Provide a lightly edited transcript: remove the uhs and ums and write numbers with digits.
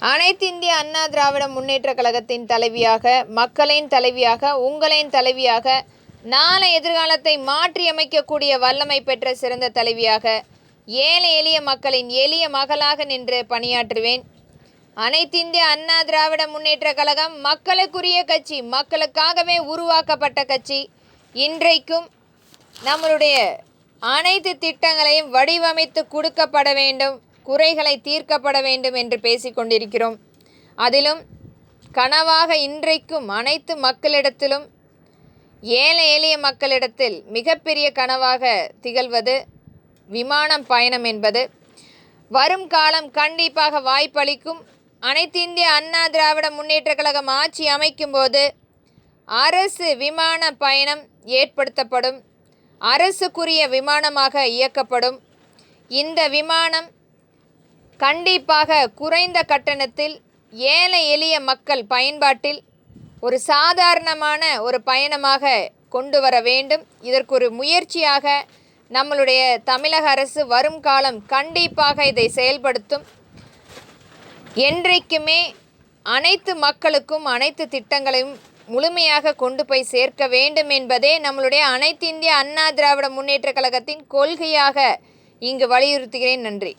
அனைத்திந்திய அண்ணா திராவிட முன்னேற்றக் கழகத்தின் தலைவியாக, மக்களின் தலைவியாக, உங்களின் தலைவியாக, நாளை எதிர்காலத்தை மாற்றியமைக்கக்கூடிய வல்லமை பெற்ற சிறந்த தலைவியாக, ஏழை எளிய மக்களின் எளிய மகளாக நின்று பணியாற்றுவேன். அனைத்திந்திய அண்ணா திராவிட முன்னேற்றக் கழகம் மக்களுக்குரிய கட்சி, மக்களுக்காகவே உருவாக்கப்பட்ட கட்சி. இன்றைக்கும் நம்மளுடைய அனைத்து திட்டங்களையும் வடிவமைத்து கொடுக்கப்பட வேண்டும், குறைகளை தீர்க்கப்பட வேண்டும் என்று பேசிக்கொண்டிருக்கிறோம். அதிலும் கனவாக இன்றைக்கும் அனைத்து மக்களிடத்திலும், ஏழை எளிய மக்களிடத்தில் மிகப்பெரிய கனவாக திகழ்வது விமானம் பயணம் என்பது. வரும் காலம் கண்டிப்பாக வாய்ப்பளிக்கும். அனைத்திந்திய அண்ணா திராவிட முன்னேற்றக் கழகம் ஆட்சி அமைக்கும் போது அரசு விமான பயணம் ஏற்படுத்தப்படும், அரசுக்குரிய விமானமாக இயக்கப்படும். இந்த விமானம் கண்டிப்பாக குறைந்த கட்டணத்தில் ஏழை எளிய மக்கள் பயன்பாட்டில் ஒரு சாதாரணமான ஒரு பயணமாக கொண்டு வர வேண்டும். இதற்கு ஒரு முயற்சியாக நம்மளுடைய தமிழக அரசு வரும் காலம் கண்டிப்பாக இதை செயல்படுத்தும். என்றைக்குமே அனைத்து மக்களுக்கும் அனைத்து திட்டங்களையும் முழுமையாக கொண்டு போய் சேர்க்க வேண்டும் என்பதே நம்மளுடைய அனைத்திந்திய அண்ணா திராவிட முன்னேற்றக் கழகத்தின் கொள்கையாக இங்கு வலியுறுத்துகிறேன். நன்றி.